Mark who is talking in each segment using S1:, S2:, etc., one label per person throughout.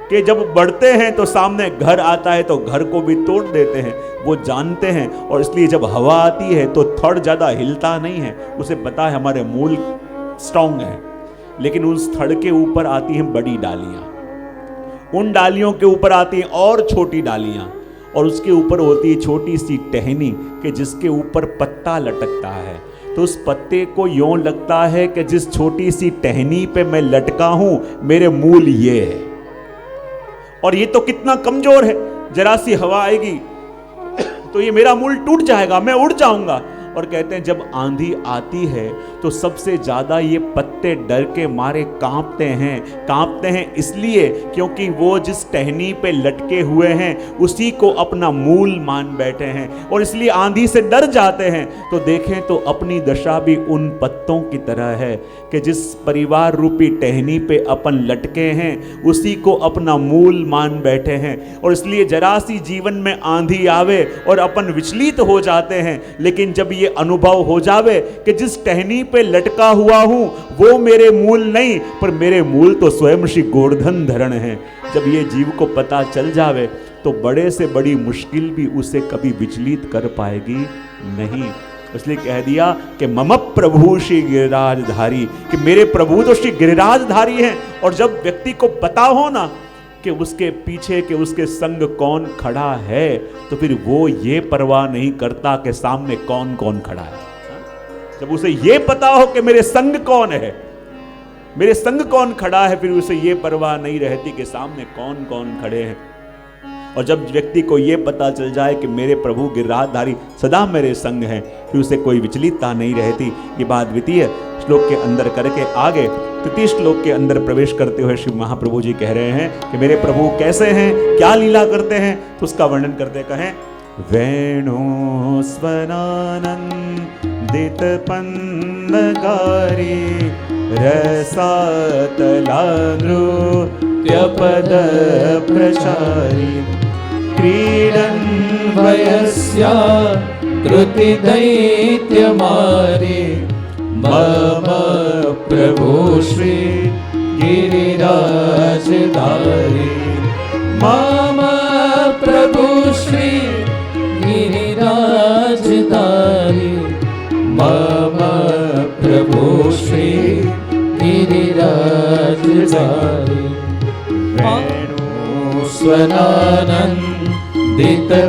S1: कि जब बढ़ते हैं तो सामने घर आता है तो घर को भी तोड़ देते हैं, वो जानते हैं। और इसलिए जब हवा आती है तो थड़ ज्यादा हिलता नहीं है, उसे पता है हमारे मूल स्ट्रांग है। लेकिन उस थड़ के ऊपर आती हैं बड़ी डालियां, उन डालियों के ऊपर आती हैं और छोटी डालियां, और उसके ऊपर होती है छोटी सी टहनी कि जिसके ऊपर पत्ता लटकता है। तो उस पत्ते को यूं लगता है कि जिस छोटी सी टहनी पे मैं लटका हूं मेरे मूल ये है। और ये तो कितना कमजोर है, जरा सी हवा आएगी तो ये मेरा मूल टूट जाएगा, मैं उड़ जाऊंगा। और कहते हैं जब आंधी आती है तो सबसे ज्यादा ये पत्ते डर के मारे कांपते हैं इसलिए क्योंकि वो जिस टहनी पे लटके हुए हैं उसी को अपना मूल मान बैठे हैं, और इसलिए आंधी से डर जाते हैं। तो देखें तो अपनी दशा भी उन पत्तों की तरह है कि जिस परिवार रूपी टहनी पे अपन लटके हैं उसी को अपना मूल मान बैठे हैं। और इसलिए जरा सी जीवन में आंधी आवे और अपन विचलित हो जाते हैं, लेकिन जब ये अनुभव हो जावे कि जिस टहनी पे लटका हुआ हूं वो मेरे मूल नहीं, पर मेरे मूल तो स्वयं श्री गोवर्धन धरण है, जब ये जीव को पता चल जावे तो बड़े से बड़ी मुश्किल भी उसे कभी विचलित कर पाएगी नहीं। इसलिए कह दिया कि मम प्रभु श्री गिरिराजधारी, कि मेरे प्रभु तो श्री गिरिराजधारी हैं। और जब व्यक्ति को पता हो ना कि उसके पीछे के उसके संग कौन खड़ा है, तो फिर वो ये परवाह नहीं करता कि सामने कौन कौन खड़ा है। जब उसे ये पता हो कि मेरे संग कौन है, मेरे संग कौन खड़ा है, फिर उसे ये परवाह नहीं रहती कि सामने कौन कौन खड़े हैं। और जब व्यक्ति को ये पता चल जाए कि मेरे प्रभु गिरिराजधारी सदा मेरे संग हैं, फिर उसे कोई विचलितता नहीं रहती। ये बात द्वितीय श्लोक के अंदर करके आगे तृतीय श्लोक के अंदर प्रवेश करते हुए श्री महाप्रभु जी कह रहे हैं कि मेरे प्रभु कैसे हैं, क्या लीला करते हैं, तो उसका वर्णन करते कहें वेणु स्वनानंदित पन्नगारी रसातला नृत्यपद प्रचारी क्रीडन्
S2: वयस्या कृति दैत्यमारी मम प्रभु श्री गिरिराजधारी मम प्रभु श्री गिरिराजधारी मम प्रभु श्री गिरिराजधारी वेणु स्वनानंदित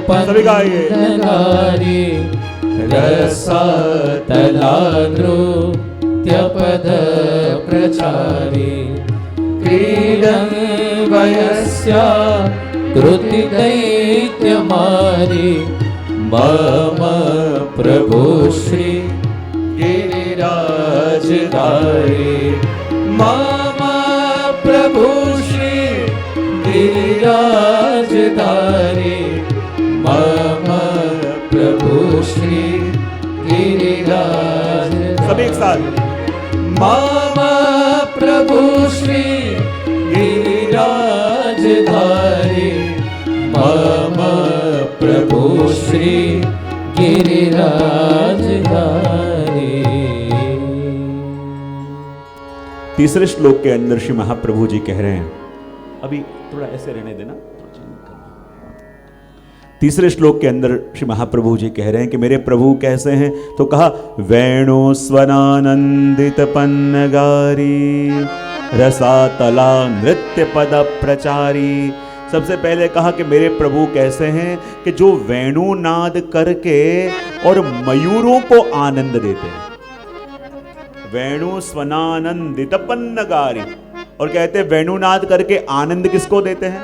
S2: पन्नगारी रसातला नृत्यपद प्रचारी क्रीडन् वयस्या कृति दैत्यमारी मम प्रभु श्री गिरिराजधारी मम प्रभु श्री गिरिराजधारी मम प्रभु श्री गिरिराजधारी।
S1: सब एक साथ
S2: मम प्रभु श्री गिरिराजधारी मम प्रभु श्री गिरिराजधारी।
S1: तीसरे श्लोक के अंदर श्री महाप्रभु जी कह रहे हैं, अभी थोड़ा ऐसे रहने देना। तीसरे श्लोक के अंदर श्री महाप्रभु जी कह रहे हैं कि मेरे प्रभु कैसे हैं, तो कहा वेणु स्वनानंदित पन्नगारी रसातला नृत्य पद प्रचारी। सबसे पहले कहा कि मेरे प्रभु कैसे हैं कि जो वेणु नाद करके और मयूरों को आनंद देते हैं। वेणु स्वनानंदित पन्नगारी, और कहते हैं वेणुनाद करके आनंद किसको देते हैं?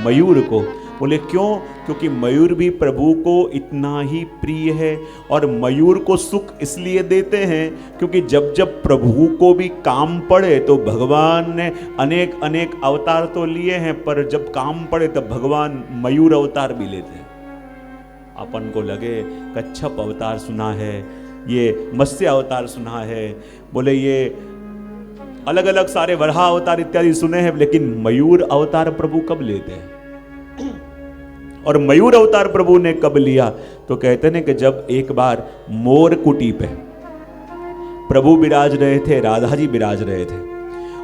S1: मयूर को। बोले क्यों? क्योंकि मयूर भी प्रभु को इतना ही प्रिय है, और मयूर को सुख इसलिए देते हैं क्योंकि जब जब प्रभु को भी काम पड़े तो भगवान ने अनेक अनेक अवतार तो लिए हैं, पर जब काम पड़े तब भगवान मयूर अवतार भी लेते हैं। अपन को लगे कच्छप अवतार सुना है, ये मत्स्य अवतार सुना है, बोले ये अलग अलग सारे वराह अवतार इत्यादि सुने हैं, लेकिन मयूर अवतार प्रभु कब लेते हैं? और मयूर अवतार प्रभु ने कब लिया? तो कहते हैं कि जब एक बार मोर कुटी पे प्रभु विराज रहे थे, राधा जी विराज रहे थे,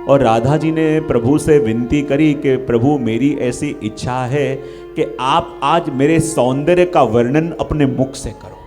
S1: और राधा जी ने प्रभु से विनती करी कि प्रभु मेरी ऐसी इच्छा है कि आप आज मेरे सौंदर्य का वर्णन अपने मुख से करो।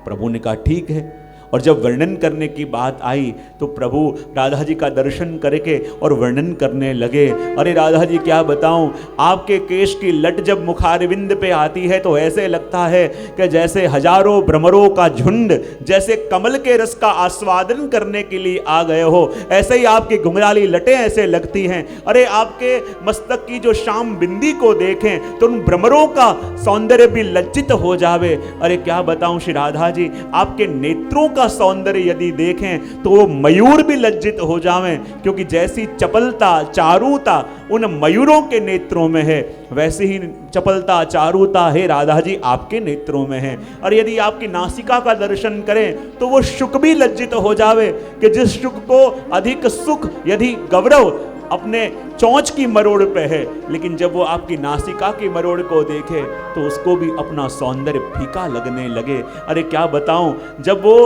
S1: प्रभु ने कहा ठीक है। और जब वर्णन करने की बात आई तो प्रभु राधा जी का दर्शन करके और वर्णन करने लगे। अरे राधा जी क्या बताऊं, आपके केश की लट जब मुखारविंद पे आती है तो ऐसे लगता है कि जैसे हजारों भ्रमरों का झुंड जैसे कमल के रस का आस्वादन करने के लिए आ गए हो, ऐसे ही आपकी घुंघराली लटें ऐसे लगती हैं। अरे आपके मस्तक की जो शाम बिंदी को देखें तो उन भ्रमरों का सौंदर्य भी लज्जित हो जावे। अरे क्या बताऊं श्री राधा जी, आपके नेत्रों का सौंदर्य यदि देखें तो वो मयूर भी लज्जित हो जावें, क्योंकि जैसी चपलता चारुता उन मयूरों के नेत्रों में है वैसी ही चपलता चारुता है राधा जी आपके नेत्रों में है। और यदि आपकी नासिका का दर्शन करें तो वो शुक भी लज्जित हो जावे कि जिस शुक को अधिक सुख यदि गौरव अपने चोंच की मरोड़ पे है, लेकिन जब वो आपकी नासिका की मरोड़ को देखे तो उसको भी अपना सौंदर्य फीका लगने लगे। अरे क्या बताऊं, जब वो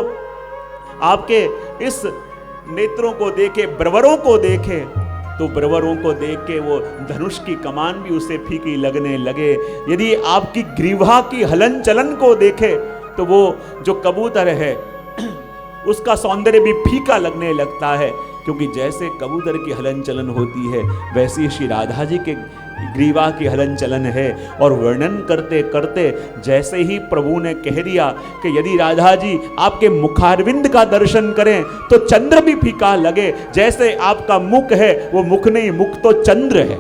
S1: आपके इस नेत्रों को देखे, ब्रवरों को देखे, तो ब्रवरों को देख के वो धनुष की कमान भी उसे फीकी लगने लगे। यदि आपकी ग्रीवा की हलन चलन को देखे तो वो जो कबूतर है उसका सौंदर्य भी फीका लगने लगता है, क्योंकि जैसे कबूतर की हलन चलन होती है वैसी श्री राधा जी के ग्रीवा की हलन चलन है। और वर्णन करते करते जैसे ही प्रभु ने कह दिया कि यदि राधा जी आपके मुखारविंद का दर्शन करें तो चंद्र भी फीका लगे, जैसे आपका मुख है वो मुख नहीं, मुख तो चंद्र है।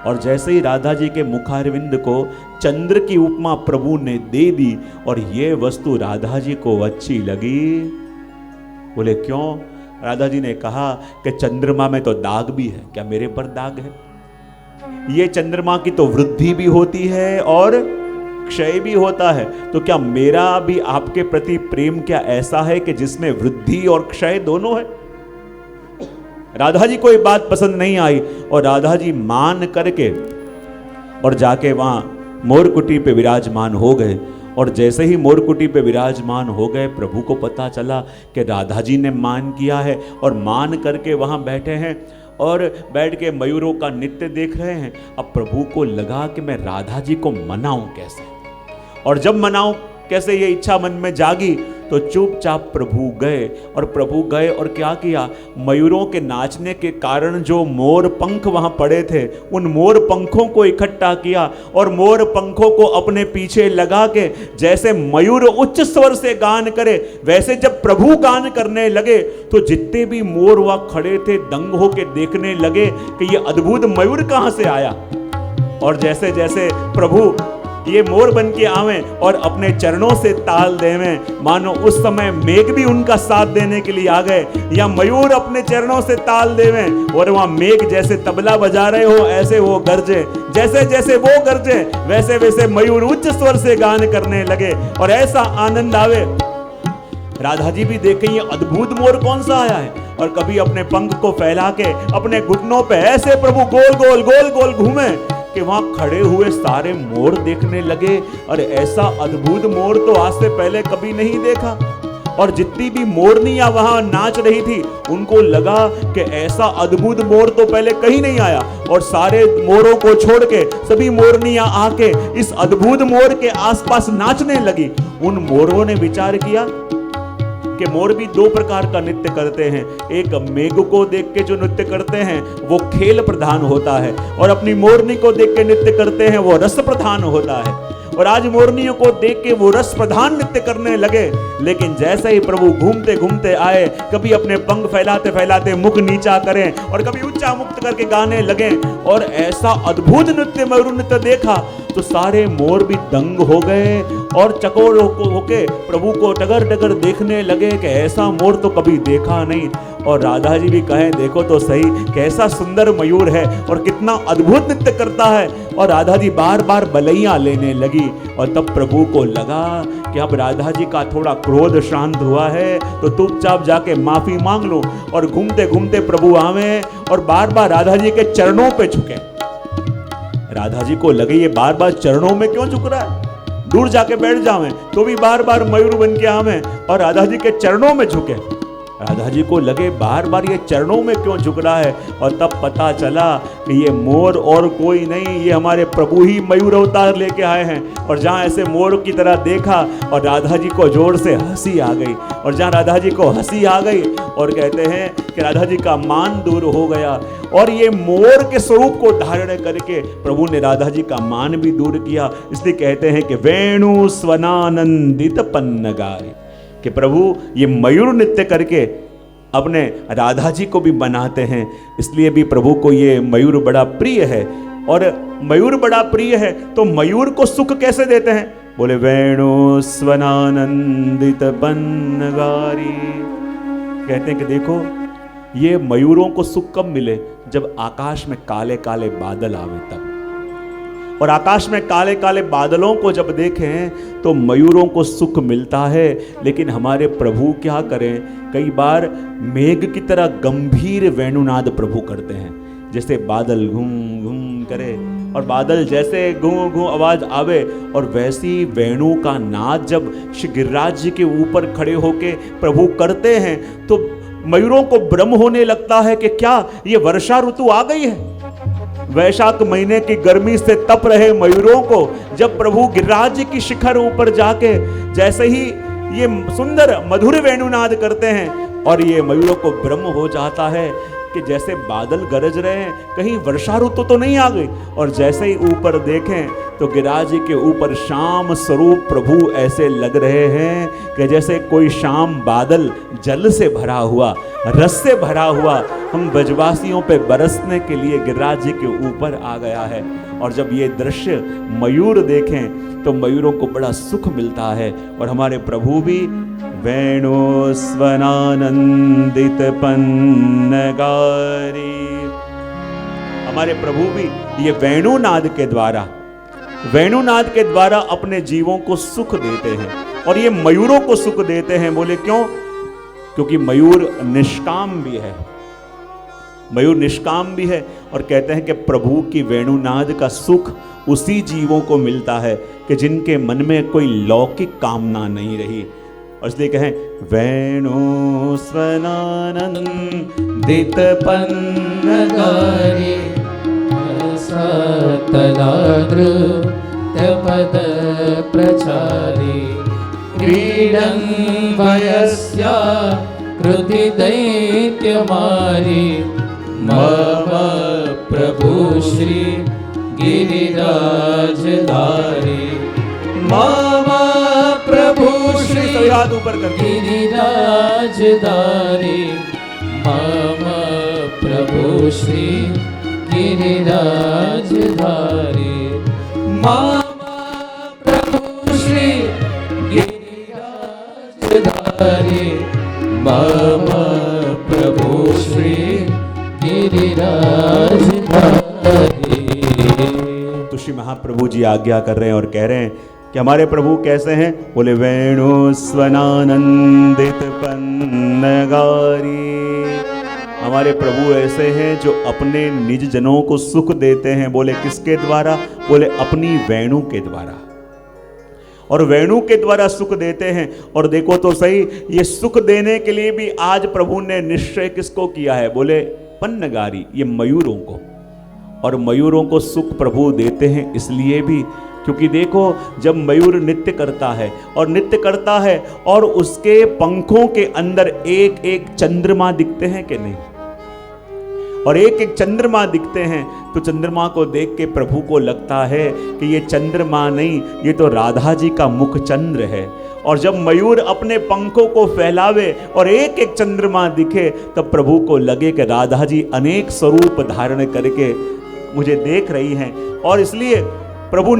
S1: और जैसे ही राधा जी के मुखारविंद को चंद्र की उपमा प्रभु ने दे दी और ये वस्तु राधा जी को अच्छी लगी। बोले क्यों? राधा जी ने कहा कि चंद्रमा में तो दाग भी है, क्या मेरे पर दाग है? ये चंद्रमा की तो वृद्धि भी होती है और क्षय भी होता है, तो क्या मेरा भी आपके प्रति प्रेम क्या ऐसा है कि जिसमें वृद्धि और क्षय दोनों है? राधा जी को ये बात पसंद नहीं आई और राधा जी मान करके और जाके वहां मोरकुटी पे विराजमान हो गए। और जैसे ही मोरकुटी पे विराजमान हो गए, प्रभु को पता चला कि राधा जी ने मान किया है और मान करके वहां बैठे हैं और बैठ के मयूरों का नृत्य देख रहे हैं। अब प्रभु को लगा कि मैं राधा जी को मनाऊं कैसे, और जब मनाऊं कैसे ये इच्छा मन में जागी तो चुपचाप प्रभु गए। और प्रभु गए और क्या किया, मयूरों के नाचने के कारण जो मोर पंख वहां पड़े थे उन मोर पंखों को इकट्ठा किया और मोर पंखों को अपने पीछे लगा के जैसे मयूर उच्च स्वर से गान करे वैसे जब प्रभु गान करने लगे तो जितने भी मोर वहां खड़े थे दंग होके देखने लगे कि ये अद्भुत मयूर कहां से आया। और जैसे जैसे प्रभु ये मोर बन के आवे और अपने चरणों से ताल देवें, मानो उस समय मेघ भी उनका साथ देने के लिए आ गए, या मयूर अपने चरणों से ताल देवें और वहां मेघ जैसे तबला बजा रहे हो ऐसे वो गरजे, जैसे जैसे वो गरजे वैसे वैसे मयूर उच्च स्वर से गान करने लगे और ऐसा आनंद आवे। राधा जी भी देखें ये अद्भुत मोर कौन सा आया है, और कभी अपने पंख को फैला के अपने घुटनों पे ऐसे प्रभु गोल गोल गोल गोल घूमे कि वहां खड़े हुए सारे मोर देखने लगे। अरे ऐसा अद्भुत मोर तो आज से पहले कभी नहीं देखा। और जितनी भी मोरनियां वहां नाच रही थी उनको लगा कि ऐसा अद्भुत मोर तो पहले कहीं नहीं आया, और सारे मोरों को छोड़ के सभी मोरनियां आके इस अद्भुत मोर के आसपास नाचने लगी। उन मोरों ने विचार किया कि मोर भी दो प्रकार का नृत्य करते हैं, एक मेघ को देख के जो नृत्य करते हैं वो खेल प्रधान होता है, और अपनी मोरनी को देख के नृत्य करते हैं वो रस प्रधान होता है। और आज मोरनियों को देख के वो रस प्रधान नृत्य करने लगे, लेकिन जैसे ही प्रभु घूमते घूमते आए, कभी अपने पंख फैलाते फैलाते मुख नीचा करें और कभी ऊंचा मुक्त करके गाने लगे, और ऐसा अद्भुत नृत्य मयूर नृत्य देखा तो सारे मोर भी दंग हो गए और चकोर होके प्रभु को टगर टगर देखने लगे कि ऐसा मोर तो कभी देखा नहीं। और राधा जी भी कहें देखो तो सही कैसा सुंदर मयूर है और कितना अद्भुत नृत्य करता है। और राधा जी बार बार बलैया लेने लगी, और तब प्रभु को लगा कि अब राधा जी का थोड़ा क्रोध शांत हुआ है तो चुपचाप जाके माफी मांग लो। और घूमते घूमते प्रभु आवे और बार बार राधा जी के चरणों पे झुके। राधा जी को लगे ये बार बार चरणों में क्यों झुक रहा है, दूर जाके बैठ जावे तो भी बार बार मयूर बन के आवे और राधा जी के चरणों में झुके। राधा जी को लगे बार बार ये चरणों में क्यों झुक रहा है, और तब पता चला कि ये मोर और कोई नहीं, ये हमारे प्रभु ही मयूर अवतार लेके आए हैं। और जहाँ ऐसे मोर की तरह देखा और राधा जी को जोर से हंसी आ गई, और जहाँ राधा जी को हंसी आ गई और कहते हैं कि राधा जी का मान दूर हो गया, और ये मोर के स्वरूप को धारण करके प्रभु ने राधा जी का मान भी दूर किया। इसलिए कहते हैं कि वेणु स्वनानंदित पन्नगारी, कि प्रभु ये मयूर नृत्य करके अपने राधा जी को भी बनाते हैं। इसलिए भी प्रभु को ये मयूर बड़ा प्रिय है। और मयूर बड़ा प्रिय है तो मयूर को सुख कैसे देते हैं? बोले वेणु स्वनानंदित पन्नगारी। कहते हैं कि देखो ये मयूरों को सुख कब मिले? जब आकाश में काले काले बादल आवे तब। और आकाश में काले काले बादलों को जब देखें तो मयूरों को सुख मिलता है। लेकिन हमारे प्रभु क्या करें, कई बार मेघ की तरह गंभीर वेणुनाद प्रभु करते हैं। जैसे बादल घूम घूम करे और बादल जैसे घूम घूम आवाज आवे, और वैसी वेणु का नाद जब श्री गिरिराज जी के ऊपर खड़े होके प्रभु करते हैं तो मयूरों को भ्रम होने लगता है कि क्या ये वर्षा ऋतु आ गई है। वैशाख महीने की गर्मी से तप रहे मयूरों को जब प्रभु गिरिराज जी की शिखर ऊपर जाके जैसे ही ये सुंदर मधुर वेणुनाद करते हैं, और ये मयूरों को भ्रम हो जाता है कि जैसे बादल गरज रहे हैं, कहीं वर्षा ऋतु तो नहीं आ गई। और जैसे ही ऊपर देखें तो गिरिराज जी के ऊपर श्याम स्वरूप प्रभु ऐसे लग रहे हैं कि जैसे कोई श्याम बादल जल से भरा हुआ, रस से भरा हुआ हम ब्रजवासियों पे बरसने के लिए गिरिराज जी के ऊपर आ गया है। और जब ये दृश्य मयूर देखें तो मयूरों को बड़ा सुख मिलता है। और हमारे प्रभु भी वेणु स्वनानंदित पन्नगारी, हमारे प्रभु भी ये वेणुनाद के द्वारा अपने जीवों को सुख देते हैं। और ये मयूरों को सुख देते हैं। बोले क्यों? क्योंकि मयूर निष्काम भी है। मयूर निष्काम भी है। और कहते हैं कि प्रभु की वेणुनाद का सुख उसी जीवों को मिलता है कि जिनके मन में कोई लौकिक कामना नहीं रही। और इसलिए कहें वेणु स्वनानंदित
S2: पन्नगारी सतलादृतपद प्रचारी क्रीडन् वयस्या कृति दैत्यमारी मम प्रभु श्री गिरिराजधारी मम प्रभु श्री
S1: ऊपर कर
S2: गिरिराजधारी मम प्रभु श्री गिरिराजधारी मम प्रभु श्री गिरिराजधारी मम प्रभु श्री गिरिराजधारी।
S1: तो श्री महाप्रभु जी आज्ञा कर रहे हैं और कह रहे हैं कि हमारे प्रभु कैसे हैं? बोले वेणु स्वनानंदित पन्नगारी। हमारे प्रभु ऐसे हैं जो अपने निज जनों को सुख देते हैं। बोले किसके द्वारा? बोले अपनी वेणु के द्वारा। और वेणु के द्वारा सुख देते हैं। और देखो तो सही, ये सुख देने के लिए भी आज प्रभु ने निश्चय किसको किया है? बोले पन्नगारी, ये मयूरों को। और मयूरों को सुख प्रभु देते हैं इसलिए भी क्योंकि देखो जब मयूर नृत्य करता है और उसके पंखों के अंदर एक एक चंद्रमा दिखते हैं कि नहीं? और एक एक चंद्रमा दिखते हैं तो चंद्रमा को देख के प्रभु को लगता है कि ये चंद्रमा नहीं, ये तो राधा जी का मुख चंद्र है। और जब मयूर अपने पंखों को फैलावे और एक एक चंद्रमा दिखे तब प्रभु को लगे कि राधा जी अनेक स्वरूप धारण करके मुझे देख रही हैं। और इसलिए प्रभु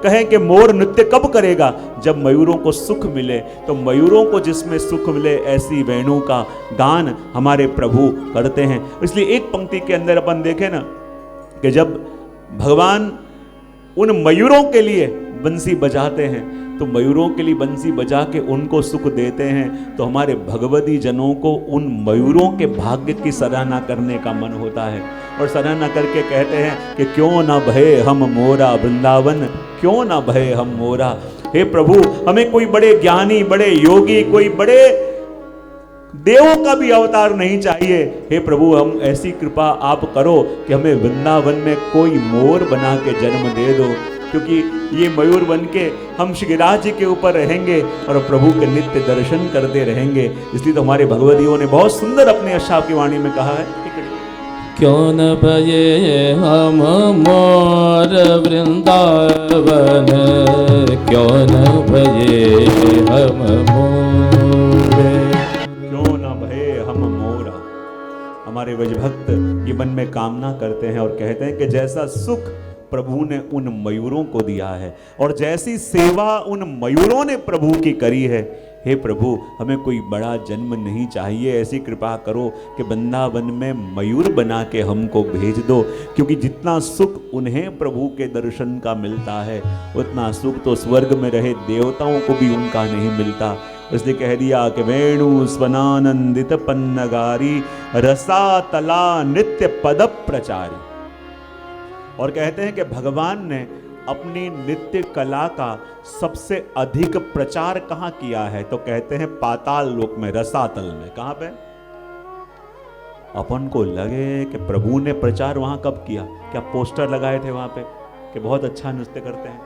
S1: कहें कि मोर नृत्य कब करेगा? जब मयूरों को सुख मिले। तो मयूरों को जिसमें सुख मिले ऐसी वेणु का गान हमारे प्रभु करते हैं। इसलिए एक पंक्ति के अंदर अपन देखें ना कि जब भगवान उन मयूरों के लिए बंसी बजाते हैं तो मयूरों के लिए बंसी बजा के उनको सुख देते हैं। तो हमारे भगवती जनों को उन मयूरों के भाग्य की सराहना करने का मन होता है और सराहना करके कहते हैं कि क्यों ना भय हम मोरा वृंदावन, क्यों ना भय हम मोरा। हे प्रभु, हमें कोई बड़े ज्ञानी, बड़े योगी, कोई बड़े देवों का भी अवतार नहीं चाहिए। हे प्रभु, हम ऐसी कृपा आप करो कि हमें वृंदावन में कोई मोर बना के जन्म दे दो, क्योंकि ये मयूर बन के हम गिरिराज जी के ऊपर रहेंगे और प्रभु के नित्य दर्शन करते रहेंगे। इसलिए तो हमारे भगवदियों ने बहुत सुंदर अपने अष्टाव की वाणी में कहा है,
S2: क्यों न भये हम मोर वृंदावन, क्यों न भये हम मोर,
S1: क्यों न भये हम मोर। हमारे व्रजभक्त ये मन में कामना करते हैं और कहते हैं कि जैसा सुख प्रभु ने उन मयूरों को दिया है और जैसी सेवा उन मयूरों ने प्रभु की करी है, हे प्रभु हमें कोई बड़ा जन्म नहीं चाहिए। ऐसी कृपा करो कि वृंदावन में मयूर बना के हमको भेज दो, क्योंकि जितना सुख उन्हें प्रभु के दर्शन का मिलता है उतना सुख तो स्वर्ग में रहे देवताओं को भी उनका नहीं मिलता। इसलिए कह दिया कि वेणु स्वनानंदित पन्नगारी रसातला नित्य पद प्रचारी। और कहते हैं कि भगवान ने अपनी नित्य कला का सबसे अधिक प्रचार कहाँ किया है, तो कहते हैं पाताल लोक में, रसातल में। कहाँ पे? अपन को लगे कि प्रभु ने प्रचार वहां कब किया? क्या पोस्टर लगाए थे वहां पे कि बहुत अच्छा नृत्य करते हैं?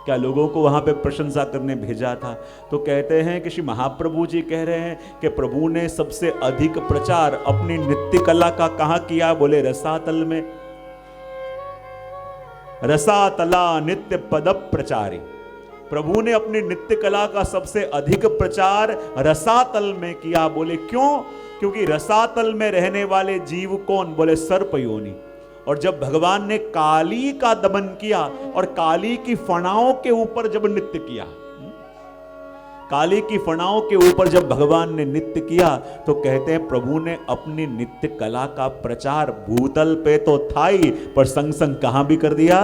S1: क्या लोगों को वहां पे प्रशंसा करने भेजा था? तो कहते हैं कि श्री महाप्रभु जी कह रहे हैं कि प्रभु ने सबसे अधिक प्रचार अपनी नित्य कला का कहाँ किया? बोले रसातल में। रसातला नित्य पद प्रचारी। प्रभु ने अपनी नित्य कला का सबसे अधिक प्रचार रसातल में किया। बोले क्यों? क्योंकि रसातल में रहने वाले जीव कौन? बोले सर्प योनि। और जब भगवान ने काली का दमन किया और काली की फणाओं के ऊपर जब नृत्य किया, काली की फणाओं के ऊपर जब भगवान ने नृत्य किया, तो कहते हैं प्रभु ने अपनी नित्य कला का प्रचार भूतल पे तो था ही, पर संग संग कहां भी कर दिया?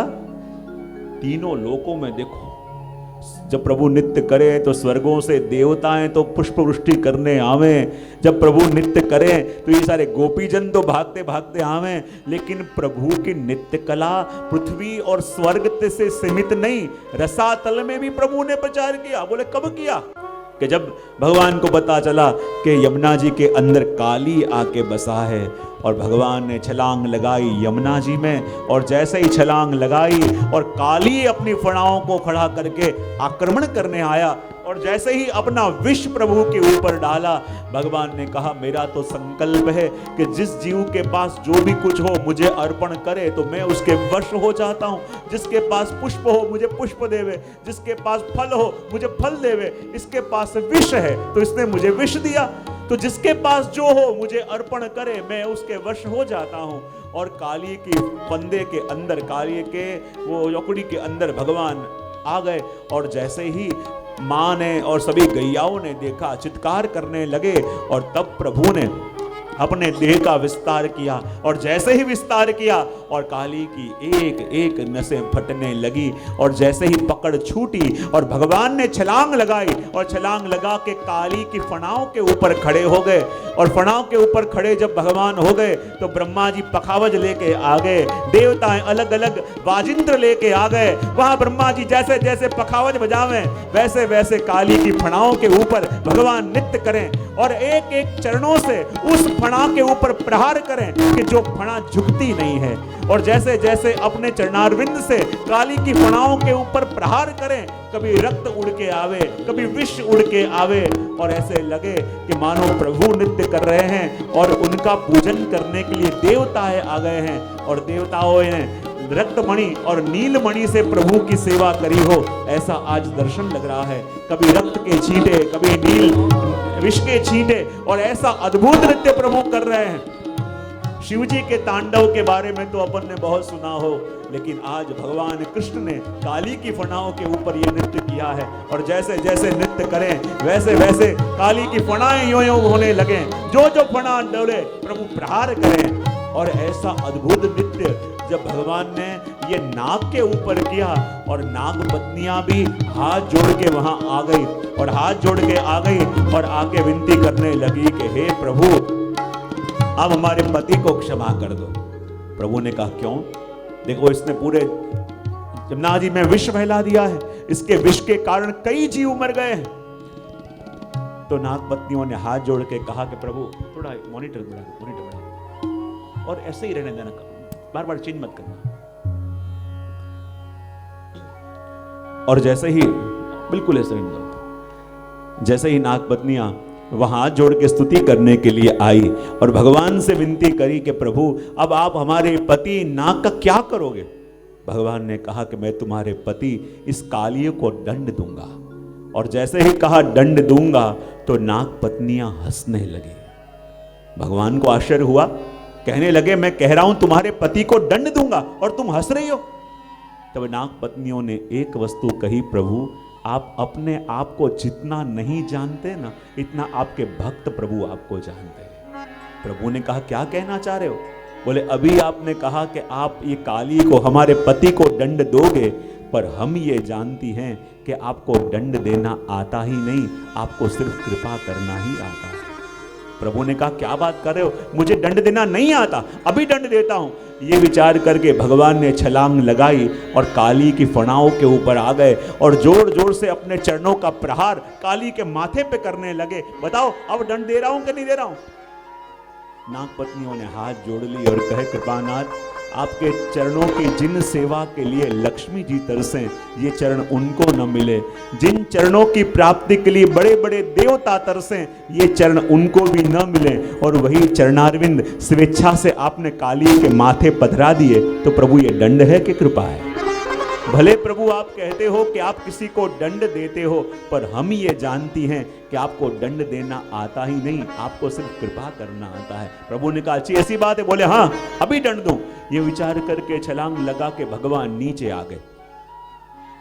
S1: तीनों लोकों में। देखो जब प्रभु नृत्य करे तो स्वर्गों से देवताएं तो पुष्प वृष्टि करने आवे, जब प्रभु नृत्य करें तो ये सारे गोपीजन तो भागते भागते आवे। लेकिन प्रभु की नित्य कला पृथ्वी और स्वर्ग से सीमित नहीं, रसातल में भी प्रभु ने प्रचार किया। बोले कब किया? कि जब भगवान को पता चला कि यमुना जी के अंदर काली आके बसा है और भगवान ने छलांग लगाई यमुना जी में, और जैसे ही छलांग लगाई और काली अपनी फणाओं को खड़ा करके आक्रमण करने आया और जैसे ही अपना विष प्रभु के ऊपर डाला, भगवान ने कहा मेरा तो संकल्प है कि जिस जीव के पास जो भी कुछ हो मुझे अर्पण करे तो मैं उसके वश हो जाता हूँ। जिसके पास पुष्प हो मुझे पुष्प देवे, जिसके पास फल हो मुझे फल देवे। इसके पास विष है तो इसने मुझे विष दिया, तो जिसके पास जो हो मुझे अर्पण करे, मैं उसके वश हो जाता हूँ। और काली के फंदे के अंदर, काली के वो योकड़ी के अंदर भगवान आ गए और जैसे ही माँ ने और सभी गैयाओं ने देखा, चित्कार करने लगे और तब प्रभु ने अपने देह का विस्तार किया। और जैसे ही विस्तार किया और काली की एक एक नसें फटने लगी और जैसे ही पकड़ छूटी और भगवान ने छलांग लगाई और छलांग लगा के काली की फणाओं के ऊपर खड़े हो गए। और फणाओं के ऊपर खड़े जब भगवान हो गए तो ब्रह्मा जी पखावज लेके आ गए, देवताएं अलग अलग वाजिंत्र लेके आ गए। वहां ब्रह्मा जी जैसे जैसे पखावज बजावें वैसे वैसे काली की फणाओं के ऊपर भगवान नृत्य करें और एक एक चरणों से उस फणा के ऊपर प्रहार करें कि जो फणा झुकती नहीं है। और जैसे जैसे अपने चरणारविंद से काली की फणाओं के ऊपर प्रहार करें, कभी रक्त उड़ के आवे, कभी विष उड़ के आवे और ऐसे लगे कि मानो प्रभु नृत्य कर रहे हैं और उनका पूजन करने के लिए देवताएं आ गए हैं और देवताओं ने रक्तमणि और नीलमणि से प्रभु की सेवा करी हो, ऐसा आज दर्शन लग रहा है। कभी रक्त के छींटे, कभी नील विष के छींटे और ऐसा अद्भुत नृत्य प्रभु कर रहे हैं। शिव जी के तांडव के बारे में तो अपन ने बहुत सुना हो, लेकिन आज भगवान कृष्ण ने काली की फणाओं के ऊपर ये नृत्य किया है। और जैसे जैसे नृत्य करें वैसे वैसे काली की फणाएं यों यों होने लगे, जो जो फणा डोले प्रभु प्रहार करें। और ऐसा अद्भुत नृत्य जब भगवान ने ये नाग के ऊपर किया और नाग पत्नियां भी हाथ जोड़ के वहां आ गई और हाथ जोड़ के आ गई और आके विनती करने लगी कि हे प्रभु अब हमारे पति को क्षमा कर दो। प्रभु ने कहा क्यों? देखो इसने पूरे यमुना जी में विष फैला दिया है, इसके विष के कारण कई जीव मर गए हैं। तो नाग पत्नियों ने हाथ जोड़ के कहा कि प्रभु थोड़ा मॉनिटर बढ़ा और ऐसे ही रहने देना, बार बार चेंज मत करना। और जैसे ही बिल्कुल ऐसे ही, जैसे ही नाग पत्नियां वहां हाथ जोड़ के स्तुति करने के लिए आई और भगवान से विनती करी कि प्रभु अब आप हमारे पति नाग का क्या करोगे। भगवान ने कहा कि मैं तुम्हारे पति इस कालिए को दंड दूंगा। और जैसे ही कहा दंड दूंगा तो नाग पत्नियां हंसने लगी। भगवान को आश्चर्य हुआ, कहने लगे मैं कह रहा हूं तुम्हारे पति को दंड दूंगा और तुम हंस रही हो। तब नाग पत्नियों ने एक वस्तु कही, प्रभु आप अपने आप को जितना नहीं जानते ना, इतना आपके भक्त प्रभु आपको जानते हैं। प्रभु ने कहा क्या कहना चाह रहे हो। बोले अभी आपने कहा कि आप ये काली को, हमारे पति को दंड दोगे, पर हम ये जानती हैं कि आपको दंड देना आता ही नहीं, आपको सिर्फ कृपा करना ही आता है। प्रभु ने कहा क्या बात कर रहे हो, मुझे दंड देना नहीं आता, अभी दंड देता हूं। ये विचार करके भगवान ने छलांग लगाई और काली की फणाओं के ऊपर आ गए और जोर जोर से अपने चरणों का प्रहार काली के माथे पे करने लगे। बताओ अब दंड दे रहा हूं कि नहीं दे रहा हूं। नाग पत्नियों ने हाथ जोड़ ली और कहे कृपानाथ, आपके चरणों की जिन सेवा के लिए लक्ष्मी जी तरसें, ये चरण उनको न मिले। जिन चरणों की प्राप्ति के लिए बड़े बड़े देवता तरसें, ये चरण उनको भी न मिले। और वही चरणारविंद स्वेच्छा से आपने काली के माथे पधरा दिए, तो प्रभु ये दंड है कि कृपा है। भले प्रभु आप कहते हो कि आप किसी को दंड देते हो, पर हम ये जानती हैं कि आपको दंड देना आता ही नहीं, आपको सिर्फ कृपा करना आता है। प्रभु ने कहा अच्छी ऐसी बात है। बोले हाँ अभी दंड दूं। ये विचार करके छलांग लगा के भगवान नीचे आ गए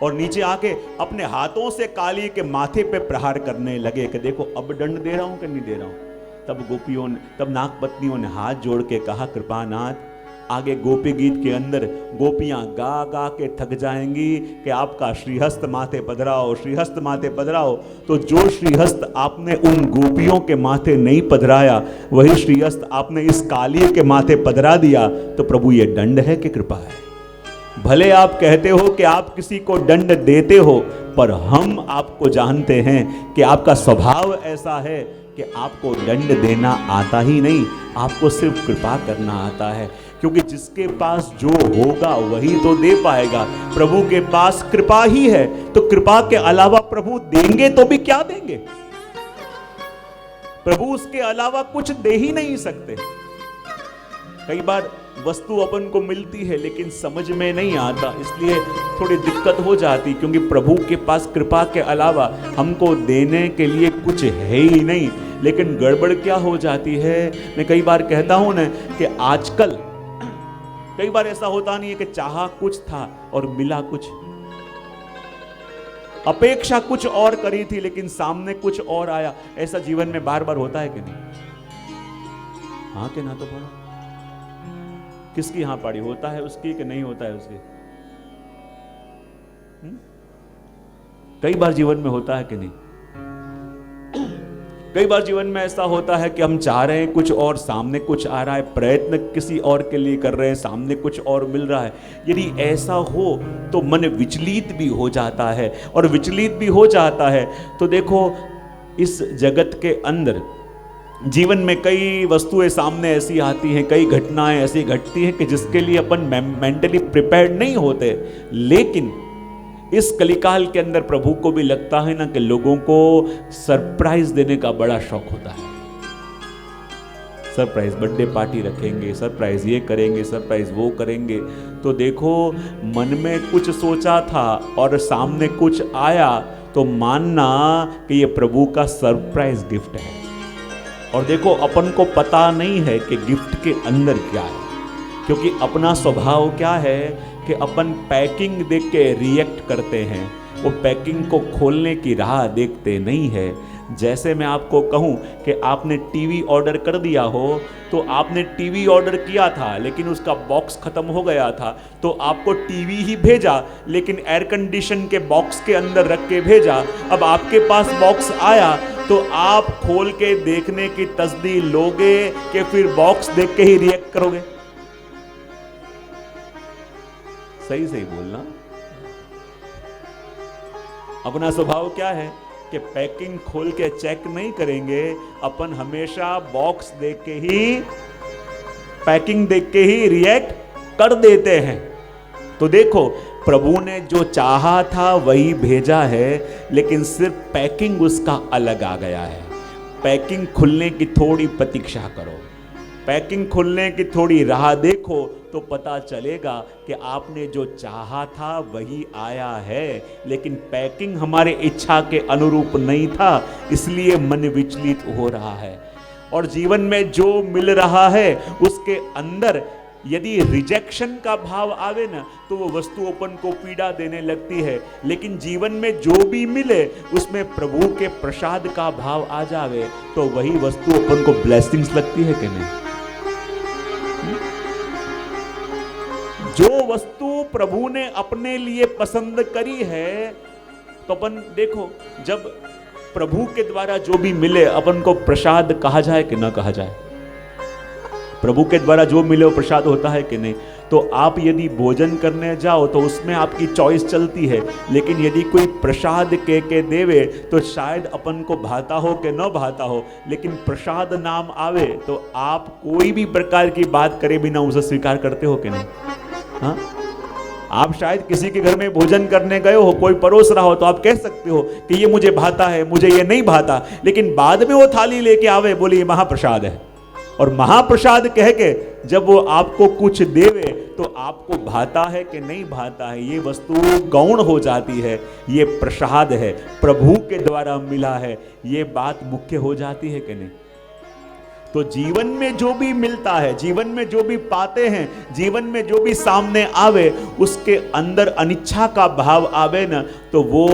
S1: और नीचे आके अपने हाथों से काली के माथे पे प्रहार करने लगे कि देखो अब दंड दे रहा हूं कि नहीं दे रहा हूं। तब नाग पत्नियों ने हाथ जोड़ के कहा कृपानाथ, आगे गोपी गीत के अंदर गोपियां गा गा के थक जाएंगी कि आपका श्रीहस्त माथे पधराओ, श्रीहस्त माथे पधराओ। तो जो श्रीहस्त आपने उन गोपियों के माथे नहीं पधराया, वही श्रीहस्त आपने इस काली के माथे पधरा दिया, तो प्रभु ये दंड है कि कृपा है। भले आप कहते हो कि आप किसी को दंड देते हो, पर हम आपको जानते हैं कि आपका स्वभाव ऐसा है कि आपको दंड देना आता ही नहीं, आपको सिर्फ कृपा करना आता है। क्योंकि जिसके पास जो होगा वही तो दे पाएगा। प्रभु के पास कृपा ही है, तो कृपा के अलावा प्रभु देंगे तो भी क्या देंगे। प्रभु उसके अलावा कुछ दे ही नहीं सकते। कई बार वस्तु अपन को मिलती है लेकिन समझ में नहीं आता, इसलिए थोड़ी दिक्कत हो जाती, क्योंकि प्रभु के पास कृपा के अलावा हमको देने के लिए कुछ है ही नहीं। लेकिन गड़बड़ क्या हो जाती है, मैं कई बार कहता हूं ना कि आजकल कई बार ऐसा होता नहीं है कि चाहा कुछ था और मिला कुछ, अपेक्षा कुछ और करी थी लेकिन सामने कुछ और आया। ऐसा जीवन में बार बार होता है कि नहीं? हाँ कि ना तो पड़ा? किसकी हाँ पाड़ी, होता है उसकी कि नहीं होता है उसकी? कई बार जीवन में होता है कि नहीं? कई बार जीवन में ऐसा होता है कि हम चाह रहे हैं कुछ और, सामने कुछ आ रहा है, प्रयत्न किसी और के लिए कर रहे हैं, सामने कुछ और मिल रहा है। यदि ऐसा हो तो मन विचलित भी हो जाता है, और विचलित भी हो जाता है तो देखो इस जगत के अंदर जीवन में कई वस्तुएं सामने ऐसी आती हैं, कई घटनाएं ऐसी घटती हैं कि जिसके लिए अपन मेंटली प्रिपेयर्ड नहीं होते। लेकिन इस कलिकाल के अंदर प्रभु को भी लगता है ना कि लोगों को सरप्राइज देने का बड़ा शौक होता है। सरप्राइज बर्थडे पार्टी रखेंगे, सरप्राइज ये करेंगे, सरप्राइज वो करेंगे। तो देखो मन में कुछ सोचा था और सामने कुछ आया, तो मानना कि ये प्रभु का सरप्राइज गिफ्ट है। और देखो अपन को पता नहीं है कि गिफ्ट के अंदर क्या है, क्योंकि अपना स्वभाव क्या है कि अपन पैकिंग देख के रिएक्ट करते हैं, वो पैकिंग को खोलने की राह देखते नहीं है। जैसे मैं आपको कहूं कि आपने टीवी ऑर्डर कर दिया हो, तो आपने टीवी ऑर्डर किया था लेकिन उसका बॉक्स खत्म हो गया था, तो आपको टीवी ही भेजा लेकिन एयर कंडीशन के बॉक्स के अंदर रख के भेजा। अब आपके पास बॉक्स आया तो आप खोल के देखने की तसदी लोगे कि फिर बॉक्स देख के ही रिएक्ट करोगे? सही सही बोलना। अपना स्वभाव क्या है कि पैकिंग खोल के चेक नहीं करेंगे, अपन हमेशा बॉक्स देख के ही, पैकिंग देख के ही रिएक्ट कर देते हैं। तो देखो, प्रभु ने जो चाहा था वही भेजा है, लेकिन सिर्फ पैकिंग उसका अलग आ गया है। पैकिंग खुलने की थोड़ी प्रतीक्षा करो, पैकिंग खुलने की थोड़ी राह देखो, तो पता चलेगा कि आपने जो चाहा था वही आया है, लेकिन पैकिंग हमारे इच्छा के अनुरूप नहीं था, इसलिए मन विचलित हो रहा है। और जीवन में जो मिल रहा है उसके अंदर यदि रिजेक्शन का भाव आवे ना, तो वो वस्तु अपन को पीड़ा देने लगती है। लेकिन जीवन में जो भी मिले उसमें प्रभु के प्रसाद का भाव आ जावे, तो वही वस्तु अपन को ब्लेसिंग्स लगती है कि नहीं। जो वस्तु प्रभु ने अपने लिए पसंद करी है, तो अपन देखो, जब प्रभु के द्वारा जो भी मिले अपन को प्रसाद कहा जाए कि ना कहा जाए। प्रभु के द्वारा जो मिले वो प्रसाद होता है कि नहीं। तो आप यदि भोजन करने जाओ तो उसमें आपकी चॉइस चलती है, लेकिन यदि कोई प्रसाद के देवे तो शायद अपन को भाता हो कि न भाता हो, लेकिन प्रसाद नाम आवे तो आप कोई भी प्रकार की बात करे बिना उसे स्वीकार करते हो कि नहीं। हाँ, आप शायद किसी के घर में भोजन करने गए हो, कोई परोस रहा हो तो आप कह सकते हो कि ये मुझे भाता है, मुझे ये नहीं भाता, लेकिन बाद में वो थाली लेके आवे, बोले ये महाप्रसाद है। और महाप्रसाद कह के जब वो आपको कुछ देवे तो आपको भाता है कि नहीं भाता है, ये वस्तु गौण हो जाती है। ये प्रसाद है, प्रभु के द्वारा मिला है, ये बात मुख्य हो जाती है कि नहीं। तो जीवन में जो भी मिलता है, जीवन में जो भी पाते हैं, जीवन में जो भी सामने आवे, उसके अंदर अनिच्छा का भाव आवे ना, तो वो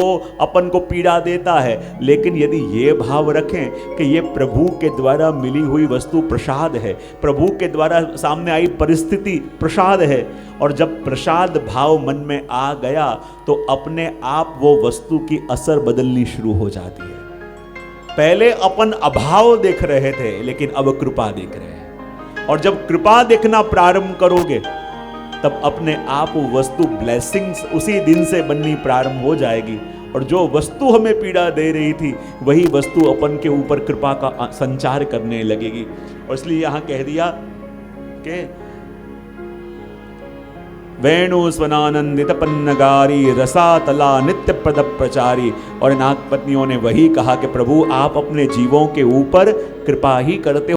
S1: अपन को पीड़ा देता है। लेकिन यदि ये भाव रखें कि ये प्रभु के द्वारा मिली हुई वस्तु प्रसाद है, प्रभु के द्वारा सामने आई परिस्थिति प्रसाद है, और जब प्रसाद भाव मन में आ गया तो अपने आप वो वस्तु की असर बदलनी शुरू हो जाती है। पहले अपन अभाव देख रहे थे, लेकिन अब कृपा देख रहे हैं। और जब कृपा देखना प्रारंभ करोगे तब अपने आप वस्तु ब्लेसिंग्स उसी दिन से बननी प्रारंभ हो जाएगी। और जो वस्तु हमें पीड़ा दे रही थी वही वस्तु अपन के ऊपर कृपा का संचार करने लगेगी। और इसलिए यहां कह दिया कि वेणु स्वनानंदित पन्नगारी रसातला नित्य प्रद प्रचारी। और नाग पत्नियों ने वही कहा कि प्रभु आप अपने जीवों के ऊपर कृपा ही करते